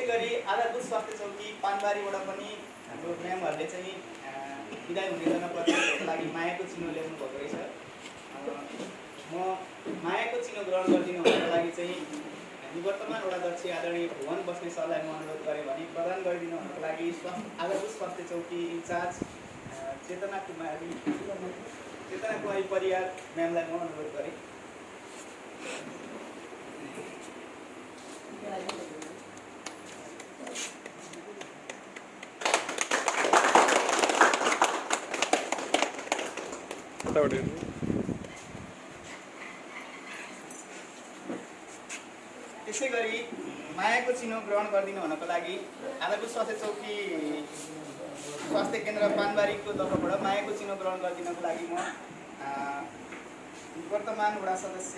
त्यसै गरी आधारभूत स्वास्थ्य चौकी पानबारीबाट पनि हाम्रो म्यामहरूले चाहिँ विदाय हुने जनप्रतिनिधिहरूको लागि मायाको चिनो ल्याउनु भएको रहेछ। म मायाको चिनो ग्रहण गरिदिनु हुनको लागि चाहिँ निवर्तमान वडाध्यक्ष आदरणीय भुवन बस्ने सरलाई म अनुरोध गरेँ भने प्रदान गरिदिनु हुनको लागि आधारभूत स्वास्थ्य चौकी इन्चार्ज चेतना कुमारी परियार म्यामलाई म अनुरोध गरेँ। त्यसै गरी मायाको चिनो ग्रहण गरिदिनु हुनको लागि आधारभूत स्वास्थ्य चौकी स्वास्थ्य केन्द्र पानबारीको तर्फबाट मायाको चिनो ग्रहण गरिदिनको लागि म वर्तमान वडा सदस्य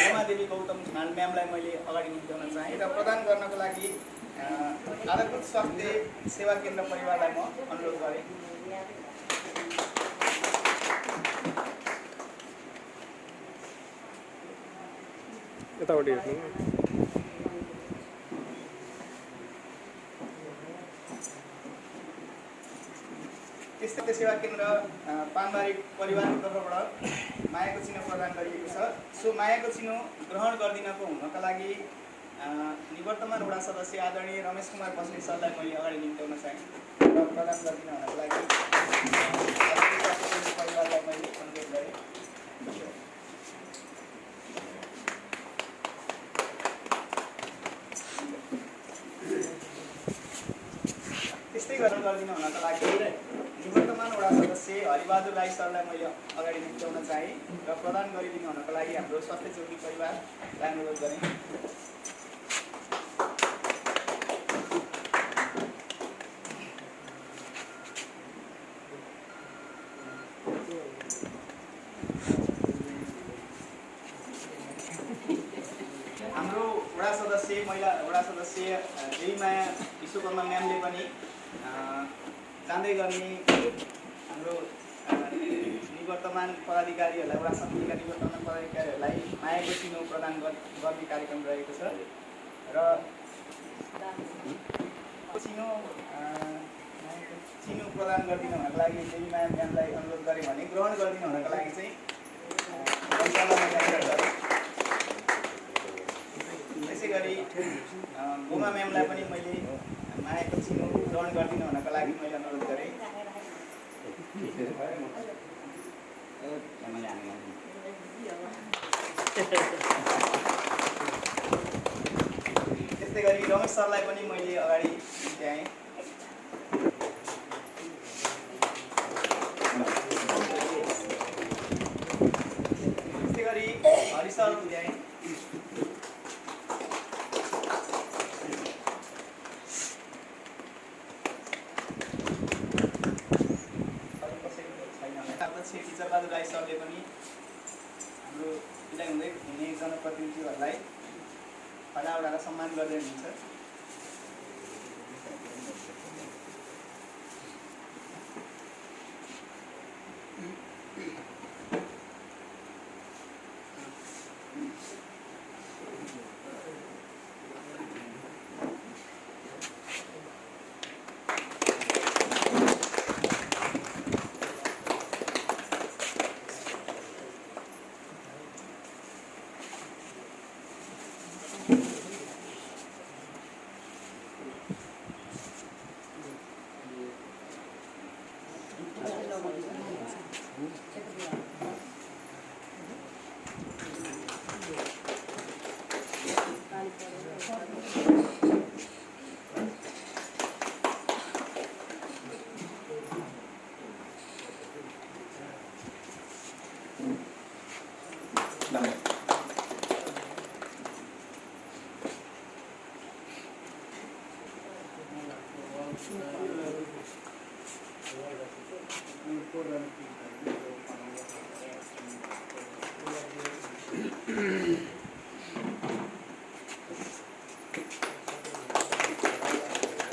रमादेवी गौतम ढुनाल म्यामलाई मैले अगाडि निम्त्याउन चाहेँ र प्रदान गर्नको लागि आधारभूत स्वास्थ्य सेवा केन्द्र परिवारलाई म अनुरोध गरेँ। त्यस्तै सेवा केन्द्र पानबारी परिवारको तर्फबाट मायाको चिनो प्रदान गरिएको छ। सो मायाको चिनो ग्रहण गरिदिनको हुनका लागि निवर्तमान वडा सदस्य आदरणीय रमेश कुमार बस्ने सरलाई मैले अगाडि निम्त्याउन चाहेँ र प्रदान गरिदिनु हुनको लागि परिवारलाई मैले अनुरोध गरेँ। त्यस्तै गरेर गरिदिनु हुनको लागि निवर्तमान वडा सदस्य हरिबहादुर राई सरलाई मैले अगाडि निम्त्याउन चाहेँ र प्रदान गरिदिनु हुनको लागि हाम्रो स्वास्थ्य चौकी परिवारलाई अनुरोध गरेँ। हाम्रो महिला वडा सदस्य देवीमाया विश्वकर्मा म्यामले पनि जाँदै गर्ने हाम्रो निवर्तमान पदाधिकारीहरूलाई वडा समितिका निवर्तमान पदाधिकारीहरूलाई मायाको चिनो प्रदान गर्ने कार्यक्रम रहेको छ र चिनो प्रदान गरिदिनु हुनको लागि देवीमाया म्यामलाई अनुरोध गरेँ भने ग्रहण गरिदिनु हुनको लागि चाहिँ त्यसै गरी गोमा म्यामलाई पनि मैले मायाको चिनो ग्रहण गरिदिनु हुनको लागि मैले अनुरोध गरेँ। त्यस्तै गरी रमेश सरलाई पनि मैले अगाडि ल्याएँ। त्यस्तै गरी हरि सर ल्याएँ। टिचरबहादुर राई सरले पनि हाम्रो विदाय हुँदै हुने जनप्रतिनिधिहरूलाई खडा उडाएर सम्मान गर्दै हुनुहुन्छ।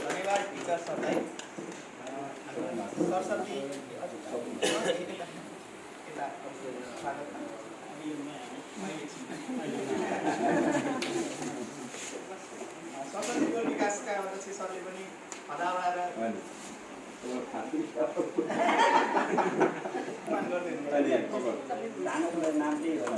धन्यवाद टीचर सरलाई। सरस्वती सरस्वती विकासका सरले पनि हदाएर मान गर्दैन नाम के हो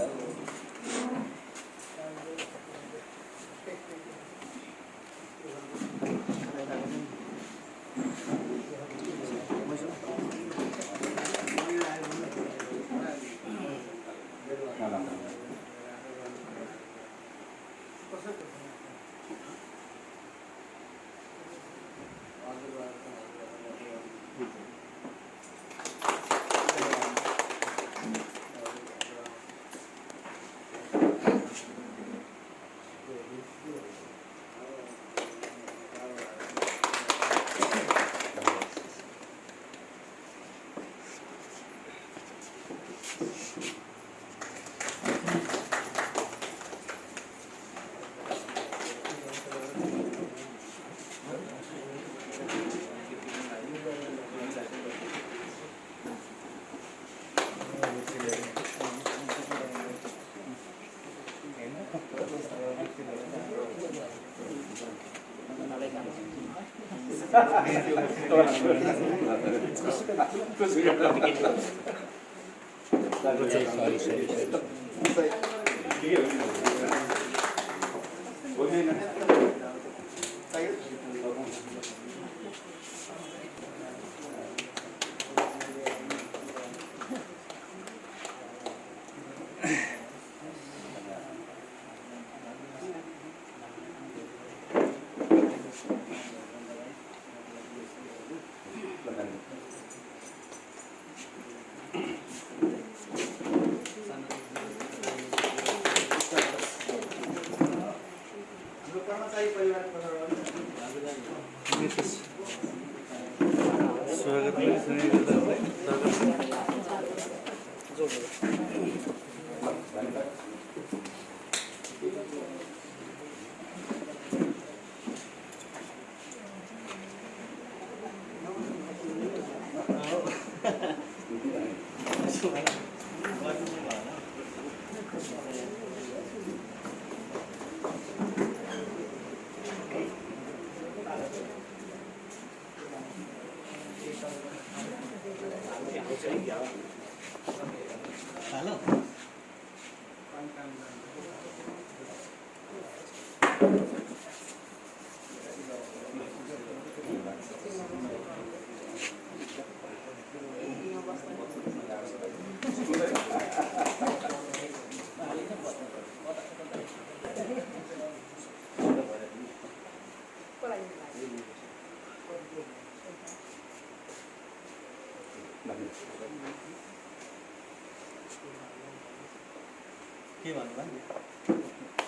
के भन्नु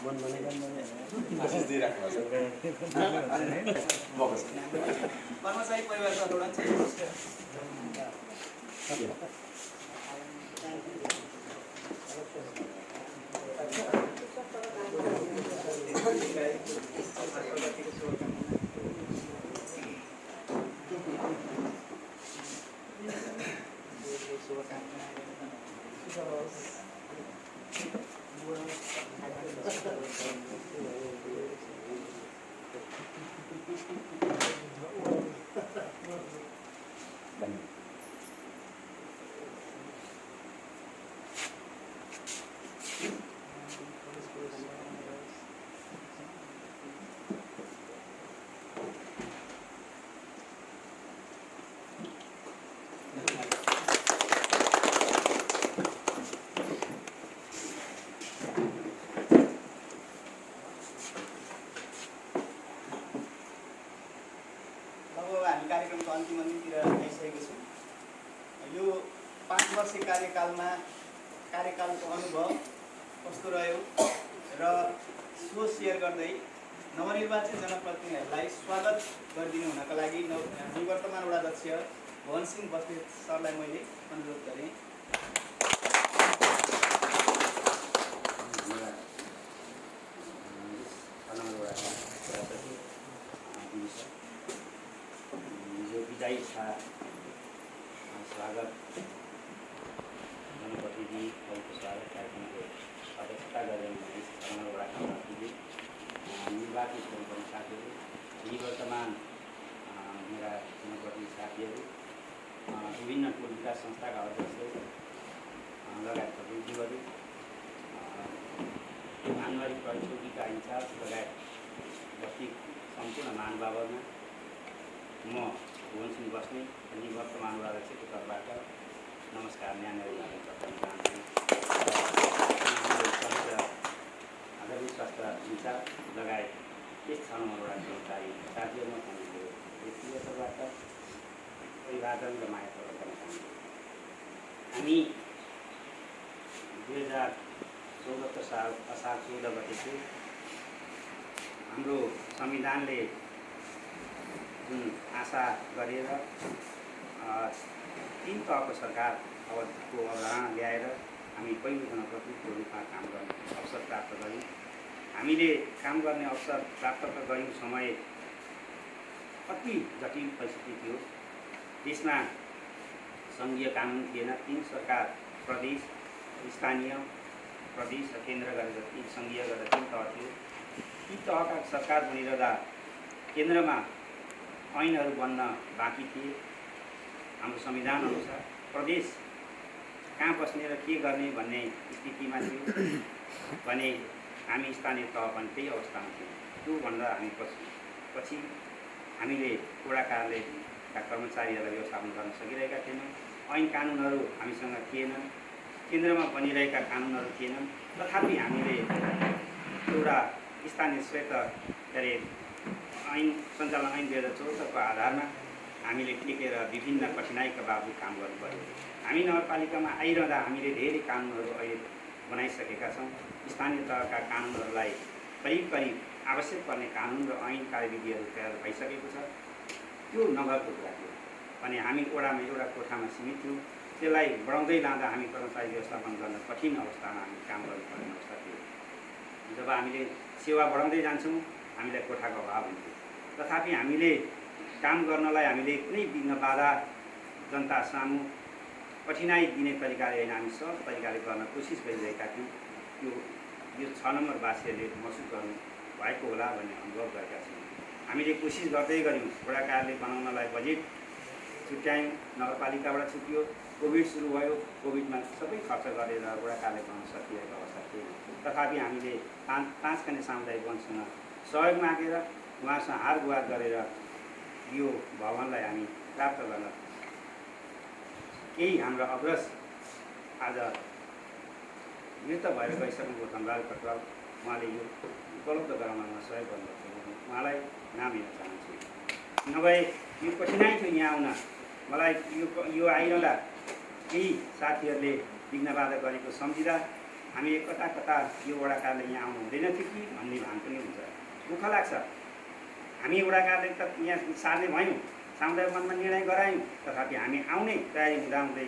मन भनेको कर्मचारी परिवारका जोडन चाहिँ कार्यक्रमको अन्तिम अन्तिमतिर आइसकेको छु। यो 5 वर्षे कार्यकालको अनुभव कस्तो रह्यो र सो सेयर गर्दै नवनिर्वाचित जनप्रतिनिधिहरूलाई स्वागत गरिदिनु हुनका लागि निवर्तमान वडाध्यक्ष भवन सिंह बस्नेत सरलाई मैले अनुरोध गरेँ। स्वागत जनप्रतिनिधिहरूको स्वागत कार्यक्रमको अध्यक्षता गरेर निर्वाचित जनप्रतिनिधि साथीहरू वर्तमान मेरा जनप्रति साथीहरू, विभिन्न टोल विकास संस्थाका अध्यक्षहरू लगायत प्रतिनिधिहरू, मानवारी प्रहरी चौकीका इन्चार्ज लगायत उपस्थित सम्पूर्ण महानुभावहरूमा म भुवन सिंह बस्ने अनि वर्तमान अध्यक्षको तर्फबाट नमस्कार न्याय गर्न चाहन्छु। आधुनिक स्वास्थ्य इन्चार्ज लगायत यस 6 नम्बरवटा कर्मचारी साथीहरूमा पनि व्यक्तिगत तर्फबाट अभिवादन र माया प्रकट गर्न चाहन्छु। हामी 2014 साल असार 14 गतेको हाम्रो संविधानले जुन आशा गरेर 3 तहको सरकार अवधिको अवधारणा ल्याएर हामी पहिलो जनप्रतिनिधिको रूपमा काम गर्ने अवसर प्राप्त गऱ्यौँ। हामीले काम गर्ने अवसर प्राप्त गऱ्यौँ समय अति जटिल परिस्थिति थियो। देशमा सङ्घीय कानुन थिएन। 3 सरकार, प्रदेश, स्थानीय, प्रदेश र केन्द्र गरेर 3 सङ्घीय गरेर 3 तह थियो। ती तहका सरकार बनिरहँदा केन्द्रमा ऐनहरू बन्न बाँकी थिए। हाम्रो संविधान अनुसार प्रदेश कहाँ बस्ने र के गर्ने भन्ने स्थितिमा थियो भने हामी स्थानीय तह पनि त्यही अवस्थामा थियौँ। त्योभन्दा हामी पछि हामीले वडा कार्यालयका कर्मचारीहरूलाई व्यवस्थापन गर्न सकिरहेका थिएनौँ। ऐन कानुनहरू हामीसँग थिएनन्। केन्द्रमा बनिरहेका कानुनहरू थिएनन्। तथापि हामीले एउटा स्थानीय ऐन सञ्चालन ऐन 2074 को आधारमा हामीले टेकेर विभिन्न कठिनाइका बावजुद काम गर्नु पर्यो। हामी नगरपालिकामा आइरहँदा हामीले धेरै कानुनहरू अहिले बनाइसकेका छौँ। स्थानीय तहका कानुनहरूलाई करिब आवश्यक पर्ने कानुन र ऐन कार्यविधिहरू तयार भइसकेको छ। त्यो नगरको कुरा थियो भने हामी वडामा एउटा कोठामा सीमित थियौँ। त्यसलाई बढाउँदै लाँदा हामी कर्मचारी व्यवस्थापन गर्न कठिन अवस्थामा हामी काम गर्नुपर्ने अवस्था थियो। जब हामीले सेवा बढाउँदै जान्छौँ हामीलाई कोठाको अभाव हुन्थ्यो। तथापि हामीले काम गर्नलाई हामीले कुनै विघ्न बाधा जनता सामु कठिनाइ दिने तरिकाले होइन, हामी सहज तरिकाले गर्न कोसिस गरिरहेका थियौँ। यो 6 नम्बरवासीहरूले महसुस गर्नु भएको होला भन्ने अनुभव गरेका छौँ। हामीले कोसिस गर्दै गऱ्यौँ। वडा कार्यालय बनाउनलाई बजेट छुट्यायौँ, नगरपालिकाबाट छुट्यो। कोभिड सुरु भयो। कोभिडमा सबै खर्च गरेर वडा कार्यालय बनाउन सकिएको अवस्था थियो। तथापि हामीले 5 कने सामुदायिक वनसँग सहयोग मागेर उहाँसँग हार गुहार गरेर यो भवनलाई हामी प्राप्त गर्न केही हाम्रा अग्रज आज मृत भएर गइसक्नुभयो धनबहादुर कटुवाल, उहाँले यो उपलब्ध गराउनमा सहयोग गर्नुभएको उहाँलाई नाम लिन चाहन्छु। नभए यो कठिनाइ थियो यहाँ आउन। मलाई यो आइरहँदा केही साथीहरूले विघ्न बाधा गरेको सम्झिँदा हामीले कता यो वडा कार्यालय यहाँ आउनु हुँदैन थियो कि भन्ने भान पनि हुन्छ। दुःख लाग्छ। हामी वडा कार्यालय त यहाँ सार्ने भयौँ, सामुदायिक वनमा निर्णय गरायौँ। तथापि हामी आउने तयारी हुँदाहुँदै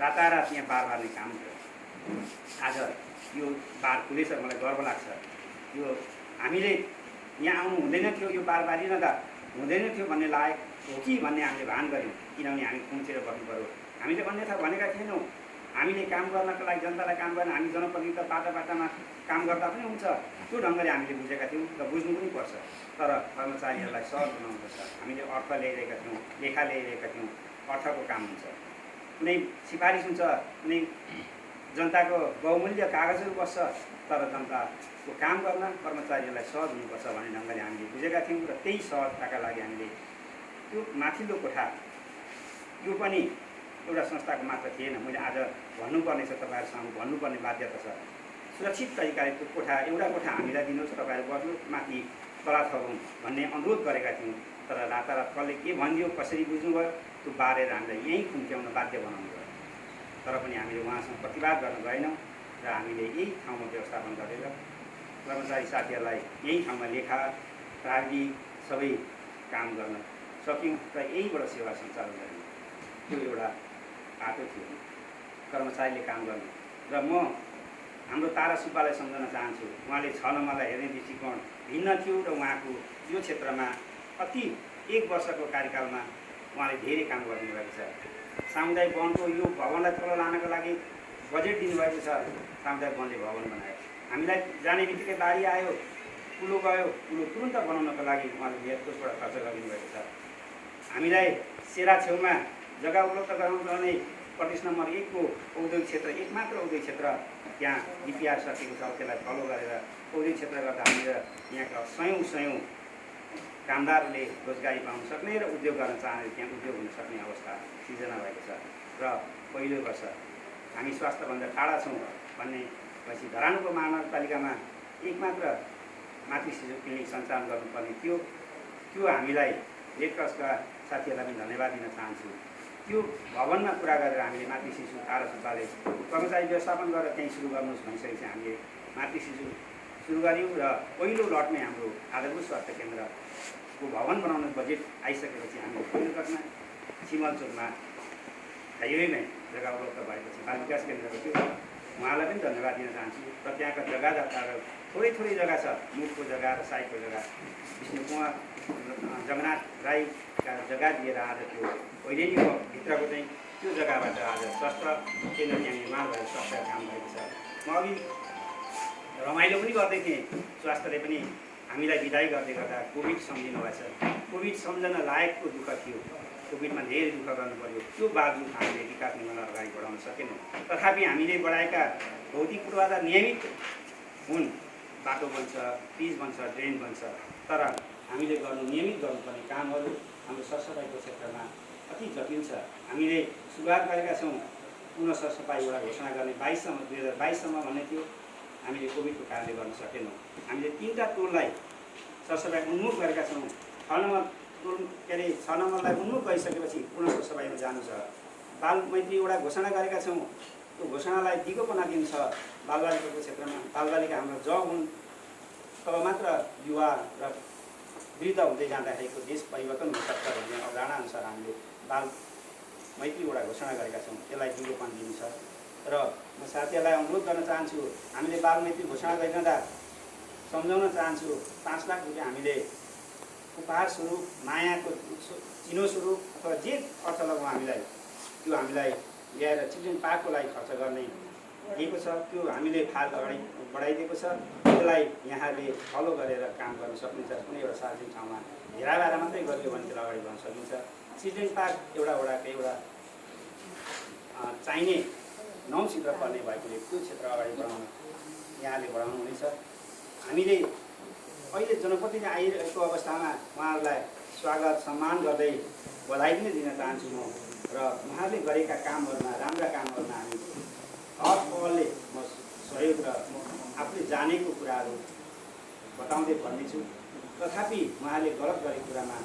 रातारात यहाँ बार बार्ने काम थियो। आज यो बार खुलेछ, मलाई गर्व लाग्छ। यो हामीले यहाँ आउनु हुँदैन थियो, यो बार बारिरहँदा हुँदैन थियो भन्ने लागेको हो कि भन्ने हामीले भान गऱ्यौँ। किनभने हामी खुम्चेर बस्नु पऱ्यो। हामीले अन्यथा भनेका थिएनौँ। हामीले काम गर्नको लागि जनतालाई काम गर्न हामी जनप्रतिनिधि त बाटामा काम गर्दा पनि हुन्छ, त्यो ढङ्गले हामीले बुझेका थियौँ र बुझ्नु पनि पर्छ। तर कर्मचारीहरूलाई सहज बनाउनुपर्छ। हामीले अर्थ ल्याइरहेका थियौँ, लेखा ल्याइरहेका थियौँ। अर्थको काम हुन्छ, कुनै सिफारिस हुन्छ, कुनै जनताको बहुमूल्य कागजहरू बस्छ। तर जनताको काम गर्न कर्मचारीहरूलाई सहज हुनुपर्छ भन्ने ढङ्गले हामीले बुझेका थियौँ र त्यही सहजताका लागि हामीले त्यो माथिल्लो कोठा, यो पनि एउटा संस्थाको मात्र थिएन। मैले आज भन्नुपर्ने छ, तपाईँहरूसँग भन्नुपर्ने बाध्यता छ। सुरक्षित तरिकाले त्यो कोठा, एउटा कोठा हामीलाई दिनुहोस्, तपाईँहरू बस्नु, माथि तला थगौँ भन्ने अनुरोध गरेका थियौँ। तर रातारात कसले के भनिदियो, कसरी बुझ्नुभयो, त्यो बारेर हामीलाई यहीँ खुम्च्याउन बाध्य बनाउनु भयो। तर पनि हामीले उहाँसँग प्रतिवाद गर्न गएनौँ र हामीले यही ठाउँमा व्यवस्थापन गरेर कर्मचारी साथीहरूलाई यही ठाउँमा लेखा प्राविधिक सबै काम गर्न सक्यौँ र यहीबाट सेवा सञ्चालन गऱ्यौँ। त्यो एउटा बाटो थियो कर्मचारीले काम गर्नु। र म हाम्रो तारा सुब्बालाई सम्झन चाहन्छु। उहाँले 6 नम्बरलाई हेर्ने दृष्टिकोण भिन्न थियो र उहाँको यो क्षेत्रमा अति 1 वर्षको कार्यकालमा उहाँले धेरै काम गर्नुभएको छ। सामुदायिक वनको यो भवनलाई तल लानको लागि बजेट दिनुभएको छ। सामुदायिक वनले भवन बनायो। हामीलाई जाने बित्तिकै बाढी आयो, पुलो गयो, पुलो तुरन्त बनाउनको लागि उहाँले धेरै कोषबाट खर्च गरिदिनु भएको छ। हामीलाई सेरा छेउमा जग्गा उपलब्ध गराउन गर्ने प्रदेश नम्बर 1 को औद्योगिक क्षेत्र, एक मात्र औद्योगिक क्षेत्र त्यहाँ डिपिआर सकेको छ। त्यसलाई फलो गरेर औद्योगिक क्षेत्र गर्दा हामीले यहाँका सयौँ कामदारले रोजगारी पाउन सक्ने र उद्योग गर्न चाहने त्यहाँ उद्योग हुन सक्ने अवस्था सिर्जना भएको छ। र पहिलो वर्ष हामी स्वास्थ्यभन्दा टाढा छौँ भन्ने पछि धरानको महानगरपालिकामा एक मात्र मातृ शिशु क्लिनिक सञ्चालन गर्नुपर्ने थियो। त्यो हामीलाई रेड क्रसका साथीहरूलाई पनि धन्यवाद दिन चाहन्छु। त्यो भवनमा पुरा गरेर हामीले मातृ शिशु टाढा अस्पतालले कर्मचारी व्यवस्थापन गरेर त्यहीँ सुरु गर्नुहोस् भनिसकेपछि हामीले मातृ शिशु सुरु गऱ्यौँ र पहिलो लटमै हाम्रो आधारभूत स्वास्थ्य केन्द्रको भवन बनाउन बजेट आइसकेपछि हामीले पहिलो लटमा सिमलचोकमा हाइवेमै जग्गा उपलब्ध भएपछि बाल विकास केन्द्रको थियो। उहाँलाई पनि धन्यवाद दिन चाहन्छु। र त्यहाँका जग्गादाताहरू थोरै जग्गा छ, मुखको जग्गा र साइडको जग्गा विष्णु कुमार जगन्नाथ राईका जग्गा दिएर आज त्यो पहिलेको भित्रको चाहिँ त्यो जग्गाबाट आज स्वास्थ्य केन्द्र यहाँ निर्माण भएर स्वास्थ्य काम भएको छ। म अघि रमाइलो पनि गर्दै थिएँ, स्वास्थ्यले पनि हामीलाई बिदाई गर्दै गर्दा कोभिड सम्झिनु भएछ। कोभिड सम्झन लायकको दुःख थियो, कोभिडमा धेरै दुःख गर्नु पर्यो। त्यो बावजुद हामीले विकास निर्माणलाई अगाडि बढाउन सकेनौँ। तथापि हामीले बढाएका भौतिक पूर्वाधार नियमित हुन्, बाटो बन्छ, पिच बन्छ, ड्रेन बन्छ, तर हामीले नियमित गर्नुपर्ने कामहरू हाम्रो सरसफाइको क्षेत्रमा अति जटिल छ। हामीले सुरुवात गरेका छौँ पुनः सरसफाइ एउटा घोषणा गर्ने 2022सम्म भन्ने थियो, हामीले कोभिडको कारणले गर्न सकेनौँ। हामीले 3टा टोललाई सरसफाइ उन्मुख गरेका छौँ। 6 नम्बर टोल 6 नम्बरलाई उन्मुख गरिसकेपछि पुनः सरसफाइमा जानु छ। बाल मैत्री एउटा घोषणा गरेका छौँ, त्यो घोषणालाई दिगोपना दिनु छ। बालबालिकाको क्षेत्रमा बालबालिका हाम्रो जब हुन् तब मात्र युवा र वृद्ध हुँदै जाँदाखेरिको देश परिवर्तन हुन सक्छ भन्ने अवधारणा अनुसार हामीले बाल मैत्री एउटा घोषणा गरेका छौँ, त्यसलाई दिगोपन दिनु छ। र म साथीहरूलाई अनुरोध गर्न चाहन्छु, हामीले बाल मैत्री घोषणा गरिरहँदा सम्झाउन चाहन्छु 5 लाख रुपियाँ हामीले उपहार स्वरूप, मायाको चिनो स्वरूप अथवा जे अर्थ लगाउँ हामीलाई त्यो हामीलाई ल्याएर चिल्ड्रेन पार्कको लागि खर्च गर्ने दिएको छ। त्यो हामीले फाइल अगाडि बढाइदिएको छ। त्यसलाई यहाँले फलो गरेर काम गर्न सक्नुहुन्छ। कुनै एउटा सार्वजनिक ठाउँमा हेराएर मात्रै गरियो भने त्यसलाई अगाडि बढाउन सकिन्छ। चिल्ड्रेन पार्क वडाकै एउटा चाहिने 9 क्षेत्र पर्ने भएकोले त्यो क्षेत्र अगाडि बढाउन यहाँले बढाउनु हुनेछ। हामीले अहिले जनप्रतिनिधि आइरहेको अवस्थामा उहाँहरूलाई स्वागत सम्मान गर्दै बधाई पनि दिन चाहन्छु म। र उहाँले गरेका कामहरूमा, राम्रा कामहरूमा हामी हर पहलले म सहयोग र आफूले जानेको कुराहरू बताउँदै भन्नेछु। तथापि उहाँले गलत गरेको कुरामा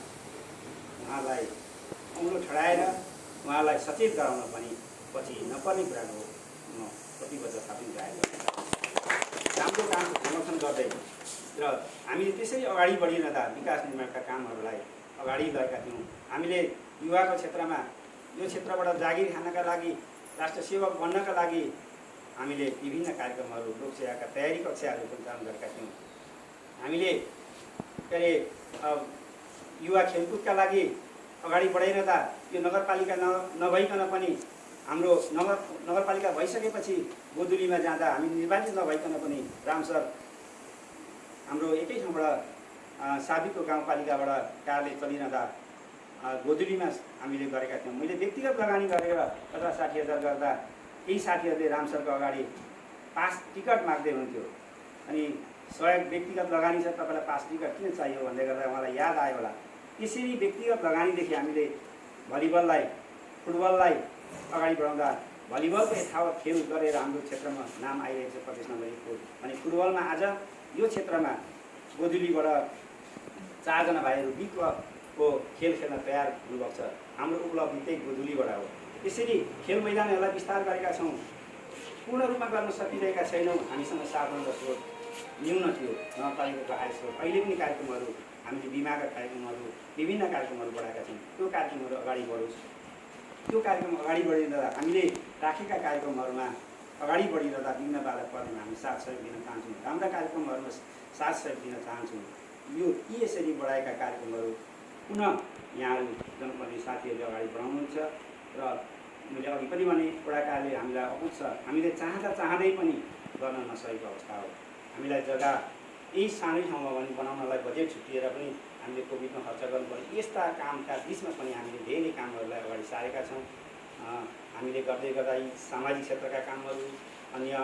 उहाँलाई औँलो ठडाएर उहाँलाई सचेत गराउन पनि पछि नपर्ने कुराको म प्रतिबद्धता पनि जाहेर गर्छु। राम्रो कामको समर्थन गर्दै र हामीले त्यसरी अगाडि बढिरहँदा विकास निर्माणका कामहरूलाई अगाडि लगेका थियौँ। हामीले युवाको क्षेत्रमा यो क्षेत्रबाट जागिर खानका लागि, राष्ट्र सेवक बन्नका लागि हामीले विभिन्न कार्यक्रमहरू, लोकसेवाका तयारी कक्षाहरू सञ्चालन गरेका थियौँ। हामीले युवा खेलकुदका लागि अगाडि बढाइरहँदा यो नगरपालिका नभइकन पनि हाम्रो नगरपालिका भइसकेपछि गोधुलीमा जाँदा हामी निर्वाचित नभइकन पनि राम सर हाम्रो एकै ठाउँबाट साबिकको गाउँपालिकाबाट कार्यालय चलिरहँदा गोधुलीमा हामीले गरेका थियौँ। मैले व्यक्तिगत लगानी गरेर 50-60 हजार गर्दा केही साथीहरूले राम सरको अगाडि पास टिकट माग्दै हुन्थ्यो। अनि सहयोग व्यक्तिगत लगानी छ, तपाईँलाई पास टिकट किन चाहियो भन्दै गर्दा उहाँलाई याद आयो होला। त्यसरी व्यक्तिगत लगानीदेखि हामीले भलिबललाई, फुटबललाई अगाडि बढाउँदा भलिबलको यथावत खेल गरेर हाम्रो क्षेत्रमा नाम आइरहेको छ प्रदेश नम्बर 1 को। अनि फुटबलमा आज यो क्षेत्रमा गोधुलीबाट 4 जना भाइहरू विश्वको खेल खेल्न तयार हुनुभएको छ। हाम्रो उपलब्धि त्यही गोधुलीबाट हो। त्यसरी खेल मैदानहरूलाई विस्तार गरेका छौँ। पूर्ण रूपमा गर्न सकिरहेका छैनौँ। हामीसँग साधन र स्रोत न्यून थियो। नगरपालिकाको आय स्रोत अहिले पनि कार्यक्रमहरू हामीले बिमाका कार्यक्रमहरू, विभिन्न कार्यक्रमहरू बढाएका छौँ। त्यो कार्यक्रमहरू अगाडि बढोस्। त्यो कार्यक्रम अगाडि बढिरहँदा हामीले राखेका कार्यक्रमहरूमा अगाडि बढिरहँदा विघ्न बाधा पर्नेमा हामी साथ सहयोग दिन चाहन्छौँ। राम्रा कार्यक्रमहरूमा साथ सहयोग दिन चाहन्छौँ। यो यसरी बढाएका कार्यक्रमहरू पुनः यहाँहरू जनप्रतिनिधि साथीहरूले अगाडि बढाउनुहुन्छ। र मैले अघि पनि भने वडा कार्यालय हामीलाई अपुग छ। हामीले चाहँदै पनि गर्न नसकेको अवस्था हो। हामीलाई जग्गा यही सानै ठाउँमा पनि बनाउनलाई बजेट छुट्टिएर पनि हामीले कोभिडमा खर्च गर्नुपर्ने यस्ता कामका बिचमा पनि हामीले धेरै कामहरूलाई अगाडि सारेका छौँ। हामीले गर्दै गर्दा यी सामाजिक क्षेत्रका कामहरू अन्य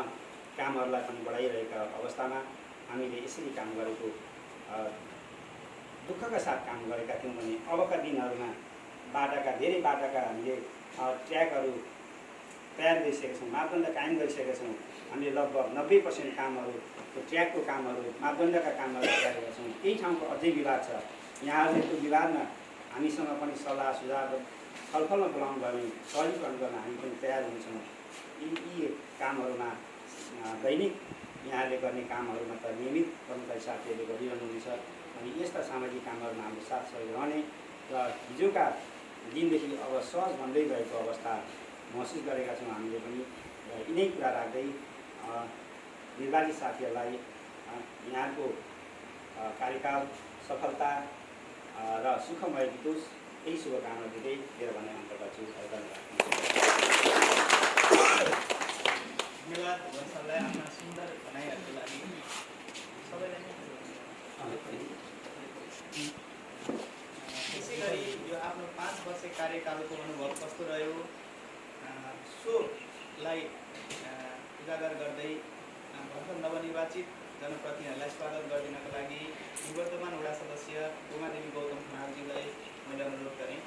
कामहरूलाई पनि बढाइरहेका अवस्थामा हामीले यसरी काम गरेको दुःखका साथ काम गरेका थियौँ भने अबका दिनहरूमा धेरै बाटाका हामीले ट्र्याकहरू तयार गरिसकेका छौँ, मापदण्ड कायम गरिसकेका छौँ। हामीले लगभग 90% कामहरू ट्र्याकको कामहरू मापदण्डका कामहरू तयार गरेका छौँ। केही ठाउँको अझै विवाद छ, यहाँहरूले त्यो विवादमा हामीसँग पनि सल्लाह सुझाव छलफलमा बोलाउनु भयो भने सहजीकरण गर्न हामी पनि तयार हुन्छौँ। यी कामहरूमा दैनिक यहाँले गर्ने कामहरूमा त नियमित कर्मचारी साथीहरूले गरिरहनुहुन्छ अनि यस्ता सामाजिक कामहरूमा हाम्रो साथ सहयोग रहने र हिजोका दिनदेखि अब सहज बन्दै गएको अवस्था महसुस गरेका छौँ हामीले पनि। यिनै कुरा राख्दै निर्वाचित साथीहरूलाई यहाँको कार्यकाल सफलता र सुखमय बितोस् यही शुभकामना दिँदै मेरो भनाइ अन्त गर्छु। धन्यवाद वत्सललाई आफ्ना सुन्दर भनाइहरूको लागि। सबैलाई त्यसै गरी यो आफ्नो 5 वर्ष कार्यकालको अनुभव कस्तो रह्यो सोलाई उजागर गर्दै भर्खर नवनिर्वाचित जनप्रतिनिधिहरूलाई स्वागत गरिदिनको लागि निवर्तमान वडा सदस्य उमादेवी गौतम खनालजीलाई मैले अनुरोध गरेँ।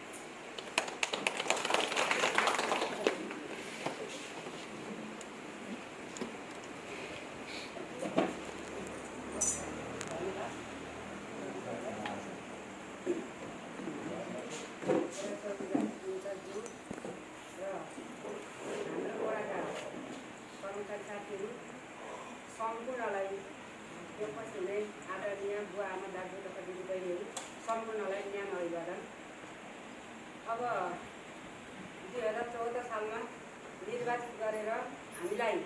सम्पूर्णलाई यो पछि हुने आदरणीय बुवा आमा दाजु तथा दिदीबहिनीहरू सम्पूर्णलाई न्याय अभिवादन। अब 2014 सालमा निर्वाचित गरेर हामीलाई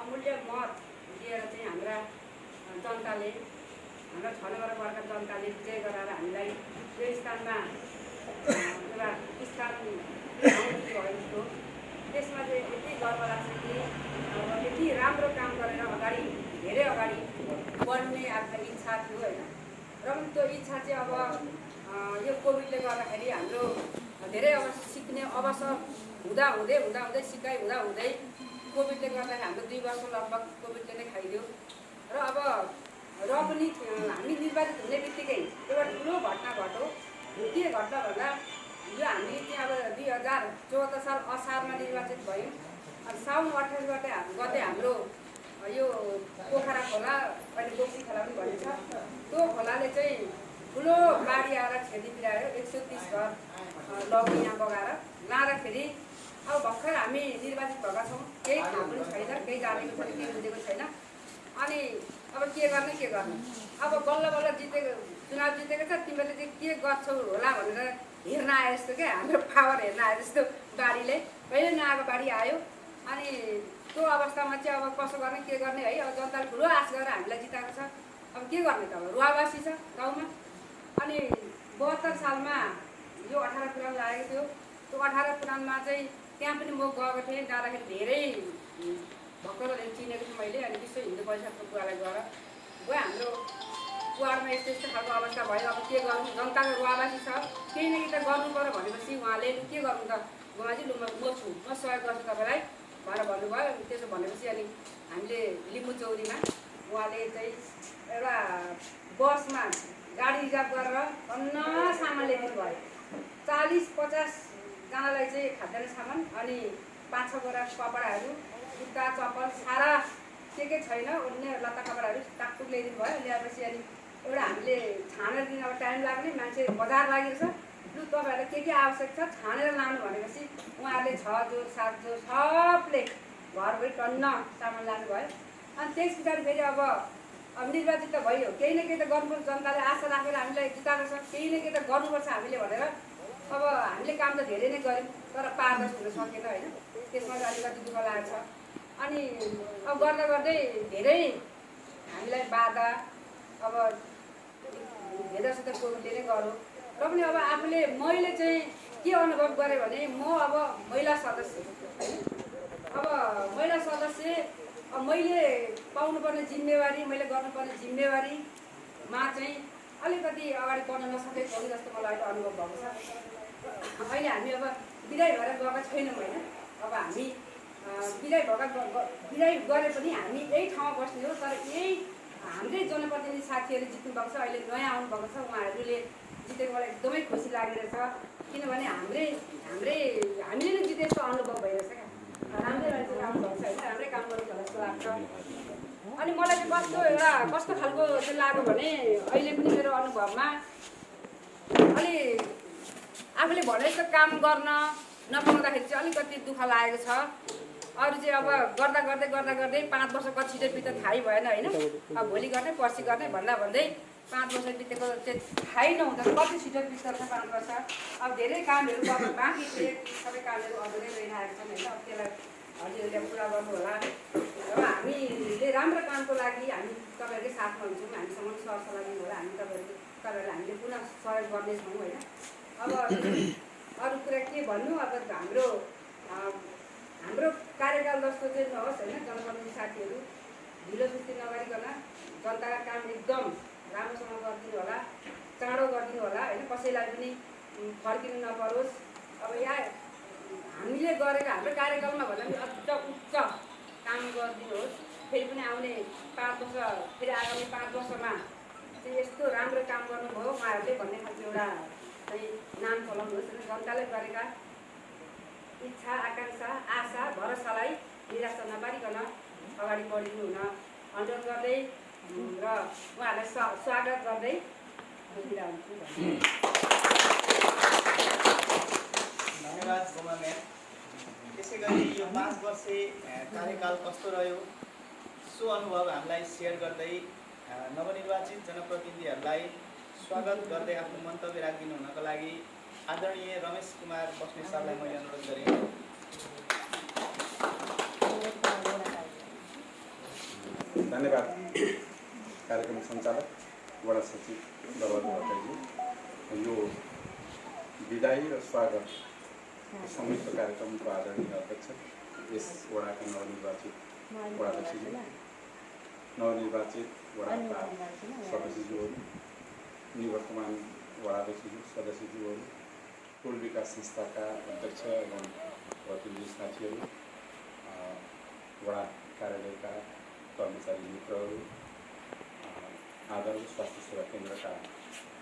अमूल्य मत दिएर चाहिँ हाम्रा जनताले हाम्रा 6 नम्बर वार्डका जनताले विजय गराएर हामीलाई त्यो स्थानमा एउटा स्थान भएको त्यसमा चाहिँ यति गर्व लाग्छ कि यति राम्रो काम गरेर धेरै अगाडि बढ्ने आफ्नो इच्छा थियो होइन। र पनि त्यो इच्छा चाहिँ अब यो कोभिडले गर्दाखेरि हाम्रो धेरै अब सिक्ने अवसर हुँदै सिकाइ हुँदै कोभिडले गर्दाखेरि हाम्रो 2 वर्ष लगभग कोभिडले नै खाइदियो। र अब पनि हामी निर्वाचित हुने बित्तिकै एउटा ठुलो घटना घट्यो। के घटना भन्दा यो हामी चाहिँ अब 2014 साल असारमा निर्वाचित भयौँ। अनि साउन 28 गते हाम्रो यो पोखरा खोला अहिले बोक्सी खोला पनि भनिन्छ त्यो खोलाले चाहिँ ठुलो बाढी आएर क्षति पुर्यायो। 130 घर लग्यो यहाँ बगाएर लाँदाखेरि अब भर्खर हामी निर्वाचित भएका छौँ, केही थाहा पनि छैन, केही जानेको छैन, केही बुझेको छैन। अनि अब के गर्ने अब बल्ल जितेको चुनाव जितेको छ, तिमीहरूले चाहिँ के गर्छौ होला भनेर हेर्न आए जस्तो क्या, हाम्रो पावर हेर्न आए जस्तो बाढीले कहिले नआएको बाढी आयो। अनि त्यो अवस्थामा चाहिँ अब कसो गर्ने के गर्ने है। अब जनताले ठुलो आश गरेर हामीलाई जिताएको छ, अब के गर्ने त अब रुवावासी छ गाउँमा। अनि 72 सालमा यो 18 पुराण लागेको थियो। त्यो 18 पुराणमा चाहिँ त्यहाँ पनि म गएको थिएँ। जाँदाखेरि धेरै भक्तहरूले चिनेको छु मैले। अनि विश्व हिन्दू परिषदको बुवालाई गएर बुवा हाम्रो वार्डमा यस्तो खालको अवस्था भयो, अब के गर्नु, जनताको रुवावासी छ, केही न केही त गर्नु पर्यो भनेपछि उहाँले के गर्नु त बुवाजी लु म छु, म सहयोग गर्छु तपाईँलाई भनेर भन्नुभयो। त्यसो भनेपछि अनि हामीले लिम्बू चौरीमा उहाँले चाहिँ एउटा बसमा गाडी रिजर्भ गरेर टन्न सामान ल्याइदिनु भयो। 40-50 जनालाई चाहिँ खाद्यान्न सामान अनि 5-6 बोरा कपडाहरू, जुत्ता चप्पल सारा के छैन उड्ने लत्ता कपडाहरू टाकटुक ल्याइदिनु भयो। ल्याएपछि अनि एउटा हामीले छानेर दिन अब टाइम लाग्ने, मान्छे बजार लागिरहेछ, लु तपाईँहरूलाई के आवश्यक छ छानेर लानु भनेपछि उहाँहरूले 6 जोर 7 जोर सबले घरभरि टन्न सामान लानुभयो। अनि त्यस पछाडि फेरि अब निर्वाचित त भयो, केही न केही त गर्नुपर्छ, जनताले आशा राखेर हामीलाई जिताएको छ, केही न केही त गर्नुपर्छ हामीले भनेर अब हामीले काम त धेरै नै गऱ्यौँ तर पारदर्शी हुन सकेन होइन। त्यसमा चाहिँ अलिकति दुःख लागेको छ। अनि अब गर्दै धेरै हामीलाई बाधा अब धेरैसित कोभिडले नै गर्यो। र पनि अब आफूले मैले चाहिँ के अनुभव गरेँ भने म अब महिला सदस्य अब मैले पाउनुपर्ने जिम्मेवारी, मैले गर्नुपर्ने जिम्मेवारी चाहिँ अलिकति अगाडि बढ्न नसकेको हो जस्तो मलाई अहिले अनुभव भएको छ। अहिले हामी अब विदाय भएर गएका छैनौँ होइन। अब हामी विदाय गरे पनि हामी यही ठाउँमा बस्ने हो। तर यही हाम्रै जनप्रतिनिधि साथीहरू जित्नु भएको छ, अहिले नयाँ आउनुभएको छ। उहाँहरूले जितेकोबाट एकदमै खुसी लागिरहेछ, किनभने हामीले नै जिते जस्तो अनुभव भइरहेछ क्या। राम्रै मान्छे आउनुभएको छ होइन, राम्रै काम गर्नु होला जस्तो लाग्छ। अनि मलाई चाहिँ कस्तो खालको चाहिँ लाग्यो भने अहिले पनि मेरो अनुभवमा अलि आफूले भने जस्तो काम गर्न नपाउँदाखेरि चाहिँ अलिकति दुःख लागेको छ। अरू चाहिँ अब गर्दा गर्दै 5 वर्ष कति छिटो बित्यो थाहै भएन होइन। अब भोलि गर्ने पर्सि गर्ने भन्दै 5 वर्ष बितेको चाहिँ थाहै नहुँदा कति छिटो बित्दो रहेछ 5 वर्ष। अब धेरै कामहरू गर्न बाँकी थिए, सबै कामहरू अधुरै रहिरहेको छन् होइन। अब त्यसलाई हजुरहरूले पुरा गर्नु होला। अब हामीले राम्रो कामको लागि हामी तपाईँहरूकै साथमा हुन्छौँ, हामीसँग सरसल्लाह दिनु होला। हामी तपाईँहरूले हामीले पुनः सहयोग गर्नेछौँ होइन। अब अरू कुरा के भन्नु, अब हाम्रो कार्यकाल जस्तो चाहिँ नहोस् होइन। जनप्रतिनिधि साथीहरू ढिलो सुस्ती नगरिकन जनताका काम एकदम राम्रोसँग गरिदिनु होला, चाँडो गरिदिनु होला होइन। कसैलाई पनि फर्किनु नपरोस्। अब यहाँ हामीले गरेको हाम्रो कार्यकालमा भन्दा पनि अझ उच्च काम गरिदिनुहोस्। फेरि पनि आउने 5 वर्ष, फेरि आगामी 5 वर्षमा चाहिँ यस्तो राम्रो काम गर्नुभयो उहाँहरूले भन्ने खालको एउटा चाहिँ नाम चलाउनुहोस् होइन। जनताले गरेका इच्छा, आकाङ्क्षा, आशा, भरोसालाई निराशा नपारिकन अगाडि बढिनु हुन अनुरोध गर्दै र उहाँहरूलाई स्वागत गर्दै बिदा हुन्छु। धन्यवाद गोमा म्याम। त्यसै गरी यो 5 वर्षे कार्यकाल कस्तो रह्यो सो अनुभव हामीलाई सेयर गर्दै नवनिर्वाचित जनप्रतिनिधिहरूलाई स्वागत गर्दै आफ्नो मन्तव्य राखिदिनु हुनको लागि आदरणीय रमेश कुमार बस्नेत सरलाई मैले अनुरोध गरेँ। धन्यवाद कार्यक्रम सञ्चालक वडा सचिव दलबहादुर भट्टराईजी। यो विदाई र स्वागत संयुक्त कार्यक्रमको आदरणीय अध्यक्ष यस वडाका नवनिर्वाचित वडाध्यक्षज्यू, नवनिर्वाचित वडाका सदस्यज्यूहरू, निवर्तमान वडाध्यक्षज्यू, सदस्यज्यूहरू, टोल विकास संस्थाका अध्यक्ष एवं प्रतिनिधि साथीहरू, वडा कार्यालयका कर्मचारी मित्रहरू, आदर्श स्वास्थ्य सेवा केन्द्रका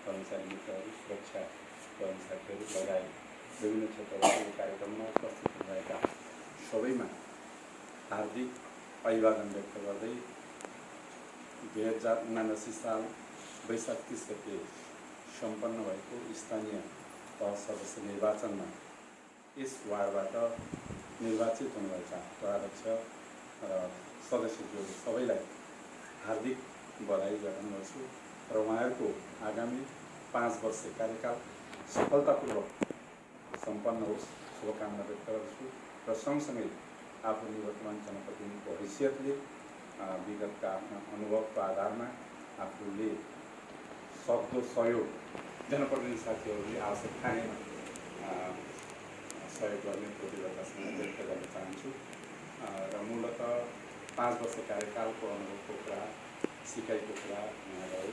कर्मचारी मित्रहरू, सुरक्षा कर्मी साथीहरू लगायत विभिन्न क्षेत्रबाट कार्यक्रममा उपस्थित हुनुभएका सबैमा हार्दिक अभिवादन व्यक्त गर्दै 2079 साल वैशाख 30 गते सम्पन्न भएको स्थानीय तह सदस्य निर्वाचनमा यस वार्डबाट निर्वाचित हुनुभएका वडाध्यक्ष र सदस्यज्यूहरू सबैलाई हार्दिक बधाई ज्ञापन गर्छु र उहाँहरूको आगामी 5 वर्ष कार्यकाल सफलतापूर्वक सम्पन्न होस् शुभकामना व्यक्त गर्छु र सँगसँगै आफू निवर्तमान जनप्रतिनिधिको हैसियतले विगतका आफ्ना अनुभवको आधारमा आफूले सक्दो सहयोग जनप्रतिनिधि साथीहरूले आवश्यक ठानेमा सहयोग गर्ने प्रतिबद्धतासँग व्यक्त गर्न चाहन्छु र मूलतः 5 वर्ष कार्यकालको अनुभवको कुरा, सिकाइको कुरा यहाँलाई